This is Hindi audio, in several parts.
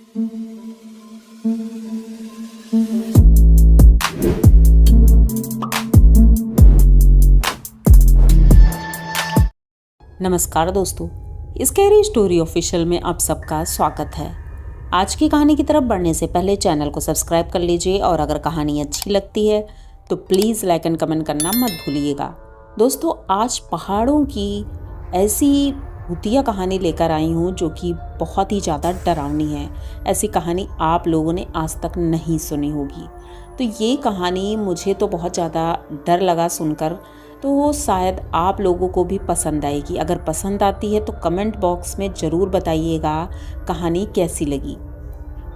नमस्कार दोस्तों, स्कैरी स्टोरी ऑफिशियल में आप सबका स्वागत है। आज की कहानी की तरफ बढ़ने से पहले चैनल को सब्सक्राइब कर लीजिए और अगर कहानी अच्छी लगती है तो प्लीज़ लाइक एंड कमेंट करना मत भूलिएगा। दोस्तों, आज पहाड़ों की ऐसी भूतिया कहानी लेकर आई हूँ जो कि बहुत ही ज़्यादा डरावनी है। ऐसी कहानी आप लोगों ने आज तक नहीं सुनी होगी। तो ये कहानी मुझे तो बहुत ज़्यादा डर लगा सुनकर, तो शायद आप लोगों को भी पसंद आएगी। अगर पसंद आती है तो कमेंट बॉक्स में ज़रूर बताइएगा कहानी कैसी लगी।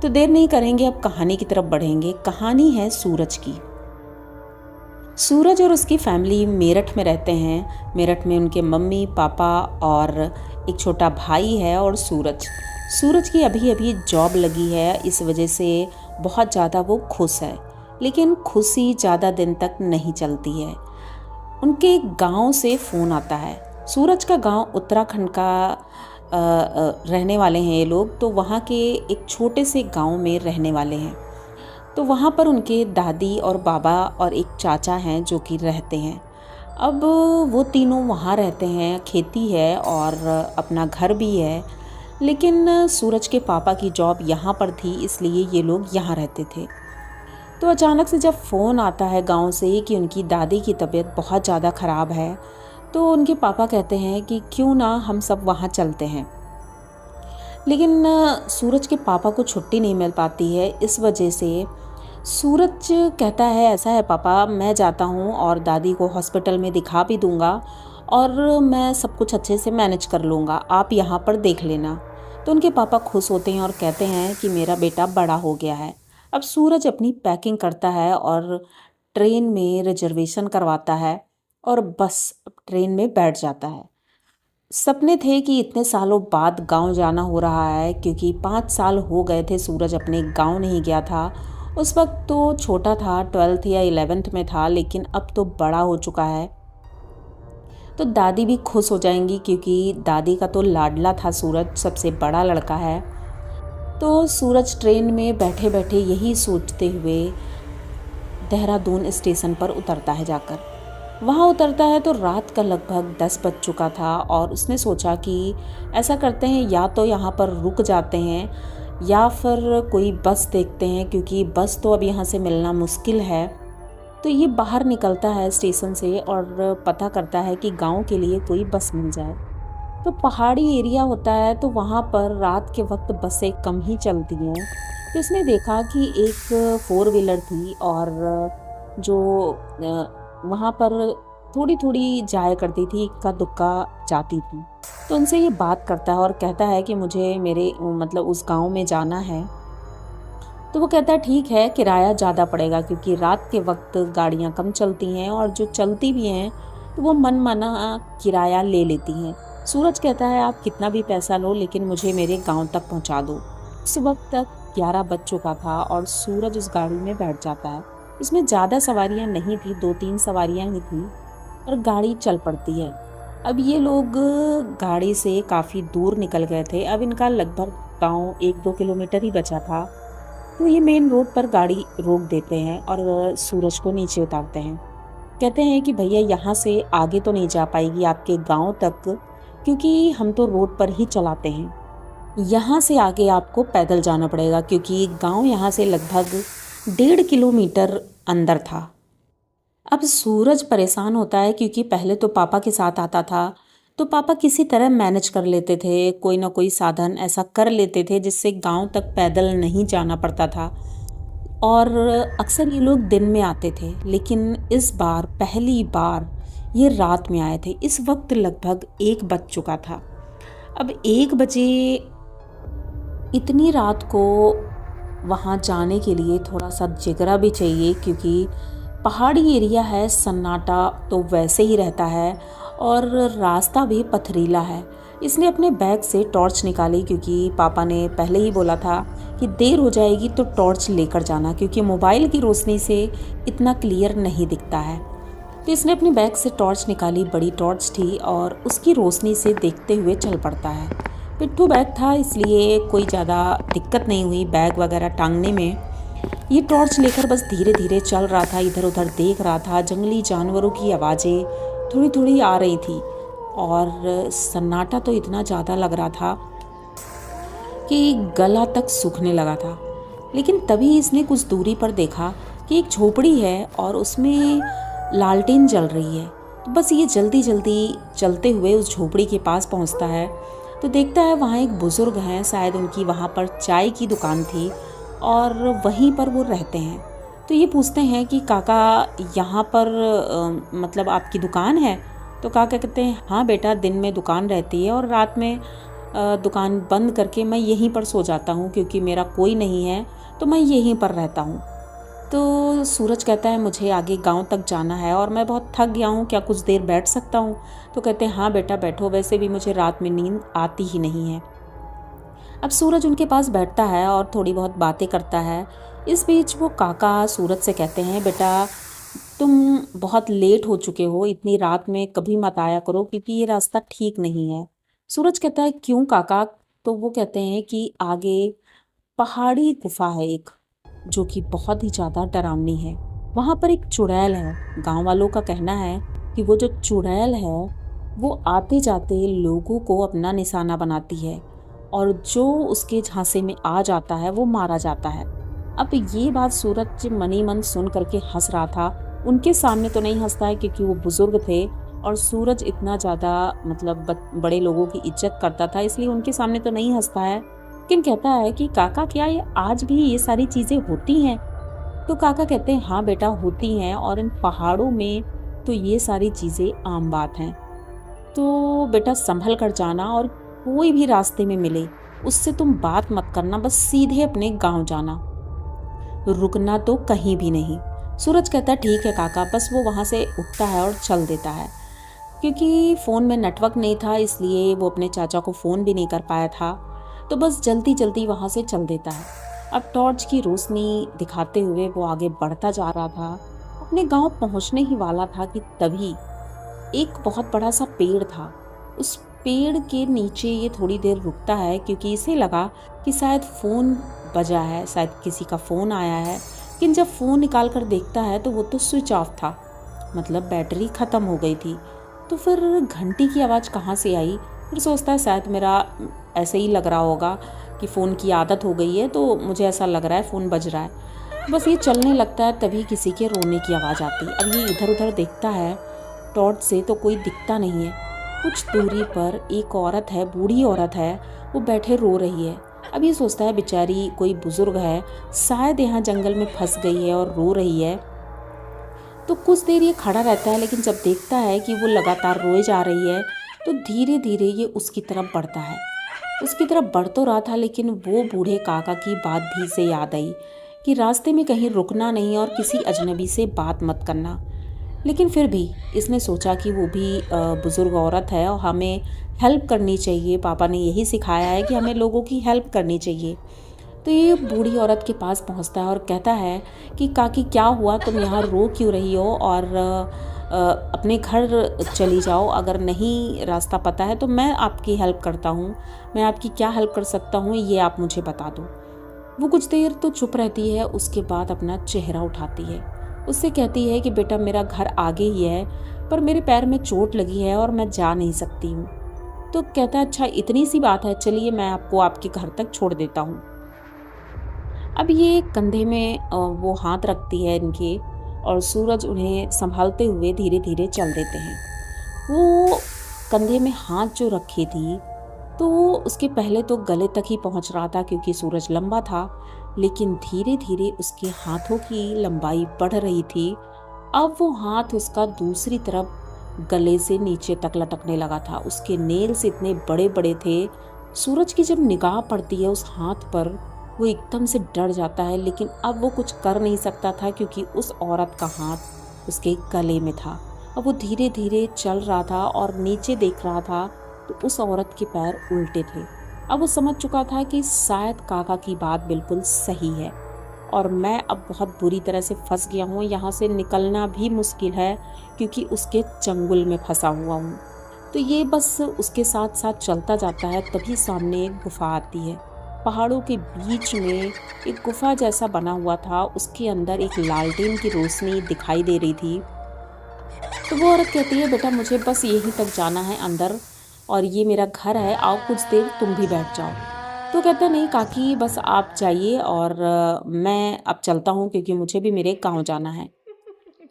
तो देर नहीं करेंगे, अब कहानी की तरफ बढ़ेंगे। कहानी है सूरज की। सूरज और उसकी फैमिली मेरठ में रहते हैं। मेरठ में उनके मम्मी पापा और एक छोटा भाई है। और सूरज की अभी अभी जॉब लगी है, इस वजह से बहुत ज़्यादा वो खुश है। लेकिन खुशी ज़्यादा दिन तक नहीं चलती है। उनके गांव से फ़ोन आता है। सूरज का गांव उत्तराखंड का रहने वाले हैं ये लोग, तो वहाँ के एक छोटे से गांव में रहने वाले हैं। तो वहाँ पर उनके दादी और बाबा और एक चाचा हैं जो कि रहते हैं। अब वो तीनों वहाँ रहते हैं, खेती है और अपना घर भी है। लेकिन सूरज के पापा की जॉब यहाँ पर थी, इसलिए ये लोग यहाँ रहते थे। तो अचानक से जब फ़ोन आता है गांव से कि उनकी दादी की तबीयत बहुत ज़्यादा ख़राब है, तो उनके पापा कहते हैं कि क्यों ना हम सब वहाँ चलते हैं। लेकिन सूरज के पापा को छुट्टी नहीं मिल पाती है। इस वजह से सूरज कहता है, ऐसा है पापा, मैं जाता हूँ और दादी को हॉस्पिटल में दिखा भी दूँगा और मैं सब कुछ अच्छे से मैनेज कर लूँगा, आप यहाँ पर देख लेना। तो उनके पापा खुश होते हैं और कहते हैं कि मेरा बेटा बड़ा हो गया है। अब सूरज अपनी पैकिंग करता है और ट्रेन में रिजर्वेशन करवाता है और बस ट्रेन में बैठ जाता है। सपने थे कि इतने सालों बाद गांव जाना हो रहा है, क्योंकि 5 साल हो गए थे सूरज अपने गांव नहीं गया था। उस वक्त तो छोटा था, 12th या 11th में था, लेकिन अब तो बड़ा हो चुका है। तो दादी भी खुश हो जाएंगी, क्योंकि दादी का तो लाडला था सूरज, सबसे बड़ा लड़का है। तो सूरज ट्रेन में बैठे बैठे यही सोचते हुए देहरादून स्टेशन पर उतरता है। जाकर वहाँ उतरता है तो रात का लगभग 10 बज चुका था और उसने सोचा कि ऐसा करते हैं, या तो यहाँ पर रुक जाते हैं या फिर कोई बस देखते हैं, क्योंकि बस तो अब यहाँ से मिलना मुश्किल है। तो ये बाहर निकलता है स्टेशन से और पता करता है कि गांव के लिए कोई बस मिल जाए। तो पहाड़ी एरिया होता है, तो वहाँ पर रात के वक्त बसें कम ही चलती हैं। तो उसने देखा कि एक 4 व्हीलर थी और जो वहाँ पर थोड़ी थोड़ी जाया करती थी, इक्का दुक्का जाती थी। तो उनसे ये बात करता है और कहता है कि मुझे मेरे उस गांव में जाना है। तो वो कहता है ठीक है, किराया ज़्यादा पड़ेगा, क्योंकि रात के वक्त गाड़ियाँ कम चलती हैं और जो चलती भी हैं तो वो मनमाना किराया ले लेती हैं। सूरज कहता है आप कितना भी पैसा लो, लेकिन मुझे मेरे गांव तक पहुंचा दो। उस वक्त तक 11 बज चुका था और सूरज उस गाड़ी में बैठ जाता है। इसमें ज़्यादा सवारियां नहीं थी, 2-3 सवारियां ही थी और गाड़ी चल पड़ती है। अब ये लोग गाड़ी से काफ़ी दूर निकल गए थे। अब इनका लगभग गांव 1-2 किलोमीटर ही बचा था। तो ये मेन रोड पर गाड़ी रोक देते हैं और सूरज को नीचे उतारते हैं। कहते हैं कि भैया यहाँ से आगे तो नहीं जा पाएगी आपके गांव तक, क्योंकि हम तो रोड पर ही चलाते हैं। यहाँ से आगे आपको पैदल जाना पड़ेगा, क्योंकि गांव यहाँ से लगभग 1.5 किलोमीटर अंदर था। अब सूरज परेशान होता है, क्योंकि पहले तो पापा के साथ आता था, तो पापा किसी तरह मैनेज कर लेते थे, कोई ना कोई साधन ऐसा कर लेते थे जिससे गांव तक पैदल नहीं जाना पड़ता था। और अक्सर ये लोग दिन में आते थे, लेकिन इस बार पहली बार ये रात में आए थे। इस वक्त लगभग 1 बज चुका था। अब 1 बजे इतनी रात को वहाँ जाने के लिए थोड़ा सा जिगरा भी चाहिए, क्योंकि पहाड़ी एरिया है, सन्नाटा तो वैसे ही रहता है और रास्ता भी पथरीला है। इसने अपने बैग से टॉर्च निकाली, क्योंकि पापा ने पहले ही बोला था कि देर हो जाएगी तो टॉर्च लेकर जाना, क्योंकि मोबाइल की रोशनी से इतना क्लियर नहीं दिखता है। तो इसने अपने बैग से टॉर्च निकाली, बड़ी टॉर्च थी, और उसकी रोशनी से देखते हुए चल पड़ता है। पिट्ठू बैग था इसलिए कोई ज़्यादा दिक्कत नहीं हुई बैग वगैरह टांगने में। ये टॉर्च लेकर बस धीरे धीरे चल रहा था, इधर उधर देख रहा था। जंगली जानवरों की आवाज़ें थोड़ी थोड़ी आ रही थी और सन्नाटा तो इतना ज़्यादा लग रहा था कि गला तक सूखने लगा था। लेकिन तभी इसने कुछ दूरी पर देखा कि एक झोपड़ी है और उसमें लालटेन जल रही है। तो बस ये जल्दी जल्दी चलते हुए उस झोपड़ी के पास पहुंचता है तो देखता है वहाँ एक बुज़ुर्ग हैं, शायद उनकी वहाँ पर चाय की दुकान थी और वहीं पर वो रहते हैं। तो ये पूछते हैं कि काका यहाँ पर मतलब आपकी दुकान है? तो काका कहते हैं हाँ बेटा, दिन में दुकान रहती है और रात में दुकान बंद करके मैं यहीं पर सो जाता हूँ, क्योंकि मेरा कोई नहीं है तो मैं यहीं पर रहता हूँ। तो सूरज कहता है मुझे आगे गांव तक जाना है और मैं बहुत थक गया हूँ, क्या कुछ देर बैठ सकता हूँ? तो कहते हैं हाँ बेटा बैठो, वैसे भी मुझे रात में नींद आती ही नहीं है। अब सूरज उनके पास बैठता है और थोड़ी बहुत बातें करता है। इस बीच वो काका सूरज से कहते हैं बेटा तुम बहुत लेट हो चुके हो, इतनी रात में कभी मत आया करो क्योंकि ये रास्ता ठीक नहीं है। सूरज कहता है क्यों काका? तो वो कहते हैं कि आगे पहाड़ी गुफा है एक, जो कि बहुत ही ज़्यादा डरावनी है। वहाँ पर एक चुड़ैल है। गांव वालों का कहना है कि वो जो चुड़ैल है वो आते जाते लोगों को अपना निशाना बनाती है और जो उसके झांसे में आ जाता है वो मारा जाता है। अब ये बात सूरज मन ही मन सुन करके हंस रहा था। उनके सामने तो नहीं हंसता है क्योंकि वो बुजुर्ग थे और सूरज इतना ज़्यादा मतलब बड़े लोगों की इज्जत करता था, इसलिए उनके सामने तो नहीं हंसता है। लेकिन कहता है कि काका क्या ये आज भी ये सारी चीज़ें होती हैं? तो काका कहते हैं हाँ बेटा होती हैं और इन पहाड़ों में तो ये सारी चीज़ें आम बात हैं। तो बेटा संभल कर जाना और कोई भी रास्ते में मिले उससे तुम बात मत करना, बस सीधे अपने गांव जाना, रुकना तो कहीं भी नहीं। सूरज कहता है ठीक है काका। बस वो वहाँ से उठता है और चल देता है। क्योंकि फ़ोन में नेटवर्क नहीं था इसलिए वो अपने चाचा को फ़ोन भी नहीं कर पाया था, तो बस जल्दी जल्दी वहाँ से चल देता है। अब टॉर्च की रोशनी दिखाते हुए वो आगे बढ़ता जा रहा था। अपने गांव पहुँचने ही वाला था कि तभी एक बहुत बड़ा सा पेड़ था। उस पेड़ के नीचे ये थोड़ी देर रुकता है क्योंकि इसे लगा कि शायद फ़ोन बजा है, शायद किसी का फ़ोन आया है। लेकिन जब फ़ोन निकाल कर देखता है तो वो तो स्विच ऑफ था, मतलब बैटरी ख़त्म हो गई थी। तो फिर घंटी की आवाज़ कहाँ से आई? फिर सोचता है शायद मेरा ऐसे ही लग रहा होगा कि फ़ोन की आदत हो गई है, तो मुझे ऐसा लग रहा है फ़ोन बज रहा है। बस ये चलने लगता है तभी किसी के रोने की आवाज़ आती है। अब ये इधर उधर देखता है टॉर्च से तो कोई दिखता नहीं है। कुछ दूरी पर एक औरत है, बूढ़ी औरत है, वो बैठे रो रही है। अब ये सोचता है बेचारी कोई बुज़ुर्ग है, शायद यहाँ जंगल में फंस गई है और रो रही है। तो कुछ देर ये खड़ा रहता है, लेकिन जब देखता है कि वो लगातार रोए जा रही है तो धीरे धीरे ये उसकी तरफ बढ़ता है। उसकी तरफ बढ़ तो रहा था लेकिन वो बूढ़े काका की बात भी से याद आई कि रास्ते में कहीं रुकना नहीं और किसी अजनबी से बात मत करना। लेकिन फिर भी इसने सोचा कि वो भी बुज़ुर्ग औरत है और हमें हेल्प करनी चाहिए। पापा ने यही सिखाया है कि हमें लोगों की हेल्प करनी चाहिए। तो ये बूढ़ी औरत के पास पहुंचता है और कहता है कि काकी क्या हुआ, तुम यहाँ रो क्यों रही हो और अपने घर चली जाओ। अगर नहीं रास्ता पता है तो मैं आपकी हेल्प करता हूँ, मैं आपकी क्या हेल्प कर सकता हूँ ये आप मुझे बता दो। वो कुछ देर तो चुप रहती है, उसके बाद अपना चेहरा उठाती है। उससे कहती है कि बेटा मेरा घर आगे ही है पर मेरे पैर में चोट लगी है और मैं जा नहीं सकती हूँ। तो कहता है अच्छा इतनी सी बात है, चलिए मैं आपको आपके घर तक छोड़ देता हूँ। अब ये कंधे में वो हाथ रखती है इनके और सूरज उन्हें संभालते हुए धीरे धीरे चल देते हैं। वो कंधे में हाथ जो रखी थी तो उसके पहले तो गले तक ही पहुंच रहा था क्योंकि सूरज लंबा था, लेकिन धीरे धीरे उसके हाथों की लंबाई बढ़ रही थी। अब वो हाथ उसका दूसरी तरफ गले से नीचे तक लटकने लगा था। उसके नेल्स इतने बड़े बड़े थे। सूरज की जब निगाह पड़ती है उस हाथ पर वो एकदम से डर जाता है, लेकिन अब वो कुछ कर नहीं सकता था क्योंकि उस औरत का हाथ उसके गले में था। अब वो धीरे धीरे चल रहा था और नीचे देख रहा था तो उस औरत के पैर उल्टे थे। अब वो समझ चुका था कि शायद काका की बात बिल्कुल सही है और मैं अब बहुत बुरी तरह से फंस गया हूँ। यहाँ से निकलना भी मुश्किल है क्योंकि उसके चंगुल में फंसा हुआ हूँ। तो ये बस उसके साथ साथ चलता जाता है। तभी सामने एक गुफा आती है। पहाड़ों के बीच में एक गुफा जैसा बना हुआ था, उसके अंदर एक लालटेन की रोशनी दिखाई दे रही थी। तो वो औरत कहती है, बेटा मुझे बस यहीं तक जाना है अंदर, और ये मेरा घर है, आओ कुछ देर तुम भी बैठ जाओ। तो कहता नहीं काकी, बस आप जाइए और मैं अब चलता हूँ, क्योंकि मुझे भी मेरे गाँव जाना है।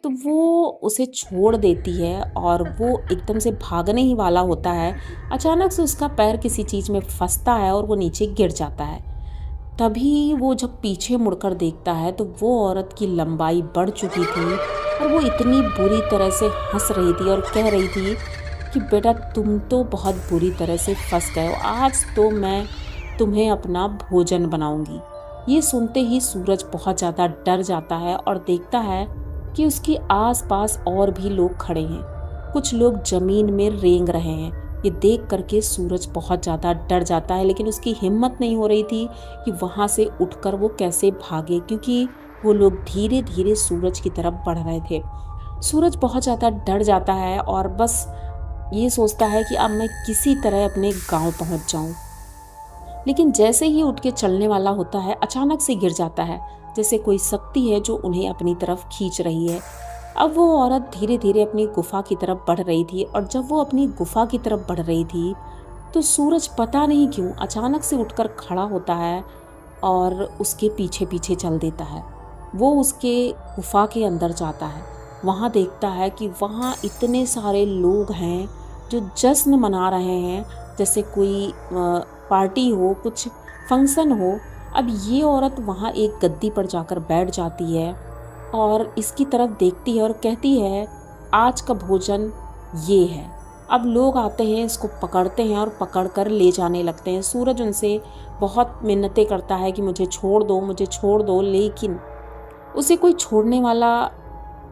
तो वो उसे छोड़ देती है और वो एकदम से भागने ही वाला होता है। अचानक से उसका पैर किसी चीज़ में फंसता है और वो नीचे गिर जाता है। तभी वो जब पीछे मुड़कर देखता है तो वो औरत की लंबाई बढ़ चुकी थी और वो इतनी बुरी तरह से हंस रही थी और कह रही थी कि बेटा तुम तो बहुत बुरी तरह से फंस गए हो, आज तो मैं तुम्हें अपना भोजन बनाऊंगी। ये सुनते ही सूरज बहुत ज़्यादा डर जाता है और देखता है कि उसके आसपास और भी लोग खड़े हैं। कुछ लोग जमीन में रेंग रहे हैं। ये देख करके सूरज बहुत ज़्यादा डर जाता है, लेकिन उसकी हिम्मत नहीं हो रही थी कि वहाँ से उठकर वो कैसे भागे, क्योंकि वो लोग धीरे धीरे सूरज की तरफ बढ़ रहे थे। सूरज बहुत ज़्यादा डर जाता है और बस ये सोचता है कि अब मैं किसी तरह अपने गांव पहुंच जाऊं। लेकिन जैसे ही उठ के चलने वाला होता है, अचानक से गिर जाता है, जैसे कोई शक्ति है जो उन्हें अपनी तरफ खींच रही है। अब वो औरत धीरे धीरे अपनी गुफा की तरफ बढ़ रही थी और जब वो अपनी गुफा की तरफ बढ़ रही थी तो सूरज पता नहीं क्यों अचानक से उठकर खड़ा होता है और उसके पीछे पीछे चल देता है। वो उसके गुफा के अंदर जाता है। वहाँ देखता है कि वहाँ इतने सारे लोग हैं जो जश्न मना रहे हैं, जैसे कोई पार्टी हो, कुछ फंक्शन हो। अब ये औरत वहाँ एक गद्दी पर जाकर बैठ जाती है और इसकी तरफ देखती है और कहती है, आज का भोजन ये है। अब लोग आते हैं, इसको पकड़ते हैं और पकड़कर ले जाने लगते हैं। सूरज उनसे बहुत मिन्नतें करता है कि मुझे छोड़ दो, मुझे छोड़ दो, लेकिन उसे कोई छोड़ने वाला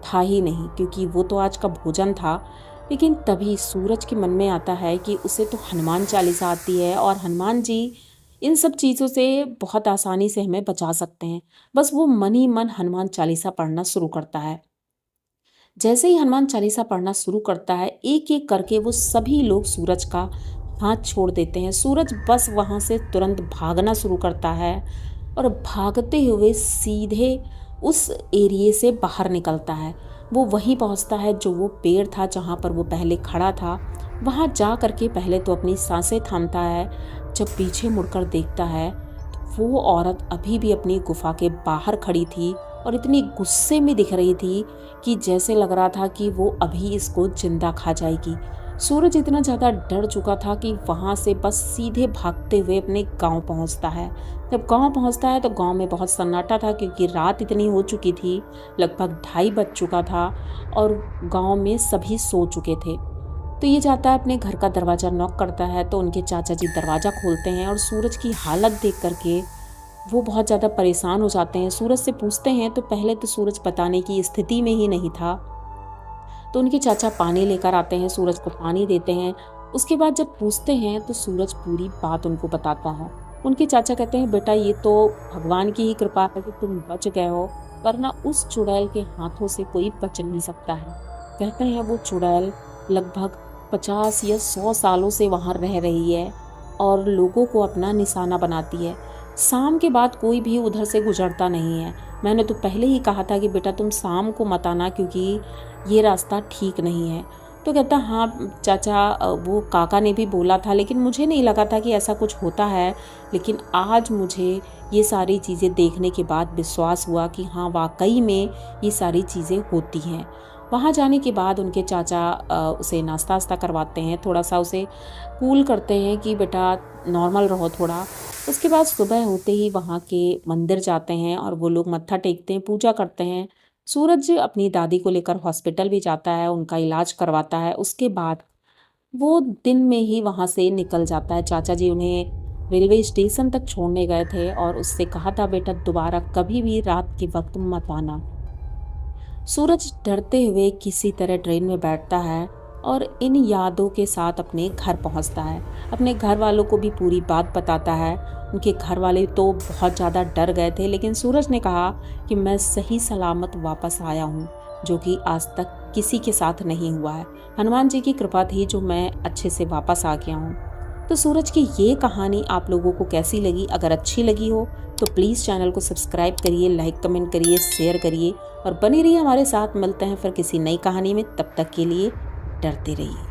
था ही नहीं, क्योंकि वो तो आज का भोजन था। लेकिन तभी सूरज के मन में आता है कि उसे तो हनुमान चालीसा आती है और हनुमान जी इन सब चीज़ों से बहुत आसानी से हमें बचा सकते हैं। बस वो मन ही मन हनुमान चालीसा पढ़ना शुरू करता है। जैसे ही हनुमान चालीसा पढ़ना शुरू करता है, एक एक करके वो सभी लोग सूरज का हाथ छोड़ देते हैं। सूरज बस वहाँ से तुरंत भागना शुरू करता है और भागते हुए सीधे उस एरिए से बाहर निकलता है। वो वहीं पहुँचता है जो वो पेड़ था जहाँ पर वो पहले खड़ा था। वहाँ जा करके पहले तो अपनी सांसें थामता है। जब पीछे मुड़कर देखता है तो वो औरत अभी भी अपनी गुफा के बाहर खड़ी थी और इतनी गुस्से में दिख रही थी कि जैसे लग रहा था कि वो अभी इसको जिंदा खा जाएगी। सूरज इतना ज़्यादा डर चुका था कि वहाँ से बस सीधे भागते हुए अपने गांव पहुँचता है। जब गांव पहुँचता है तो गांव में बहुत सन्नाटा था, क्योंकि रात इतनी हो चुकी थी, लगभग 2:30 बज चुका था और गांव में सभी सो चुके थे। तो ये जाता है अपने घर का दरवाज़ा नॉक करता है, तो उनके चाचा जी दरवाज़ा खोलते हैं और सूरज की हालत देख करके वो बहुत ज़्यादा परेशान हो जाते हैं। सूरज से पूछते हैं तो पहले तो सूरज बताने की स्थिति में ही नहीं था। तो उनके चाचा पानी लेकर आते हैं, सूरज को पानी देते हैं। उसके बाद जब पूछते हैं तो सूरज पूरी बात उनको बताता है। उनके चाचा कहते हैं, बेटा ये तो भगवान की ही कृपा है कि तुम बच गए हो, वरना उस चुड़ैल के हाथों से कोई बच नहीं सकता है। कहते हैं वो चुड़ैल लगभग 50 या 100 सालों से वहाँ रह रही है और लोगों को अपना निशाना बनाती है। शाम के बाद कोई भी उधर से गुजरता नहीं है। मैंने तो पहले ही कहा था कि बेटा तुम शाम को मत आना, क्योंकि ये रास्ता ठीक नहीं है। तो कहता हाँ चाचा, वो काका ने भी बोला था, लेकिन मुझे नहीं लगा था कि ऐसा कुछ होता है। लेकिन आज मुझे ये सारी चीज़ें देखने के बाद विश्वास हुआ कि हाँ वाकई में ये सारी चीज़ें होती हैं। वहाँ जाने के बाद उनके चाचा उसे नाश्ता वास्ता करवाते हैं, थोड़ा सा उसे कूल करते हैं कि बेटा नॉर्मल रहो थोड़ा। उसके बाद सुबह होते ही वहाँ के मंदिर जाते हैं और वो लोग मत्था टेकते हैं, पूजा करते हैं। सूरज अपनी दादी को लेकर हॉस्पिटल भी जाता है, उनका इलाज करवाता है। उसके बाद वो दिन में ही वहाँ से निकल जाता है। चाचा जी उन्हें रेलवे स्टेशन तक छोड़ने गए थे और उससे कहा था, बेटा दोबारा कभी भी रात के वक्त मत आना। सूरज डरते हुए किसी तरह ट्रेन में बैठता है और इन यादों के साथ अपने घर पहुंचता है। अपने घर वालों को भी पूरी बात बताता है। उनके घर वाले तो बहुत ज़्यादा डर गए थे, लेकिन सूरज ने कहा कि मैं सही सलामत वापस आया हूँ। जो कि आज तक किसी के साथ नहीं हुआ है। हनुमान जी की कृपा थी जो मैं अच्छे से वापस आ गया हूँ। तो सूरज की ये कहानी आप लोगों को कैसी लगी? अगर अच्छी लगी हो तो प्लीज़ चैनल को सब्सक्राइब करिए, लाइक कमेंट करिए, शेयर करिए और बने रहिए हमारे साथ। मिलते हैं फिर किसी नई कहानी में, तब तक के लिए डरते रहिए।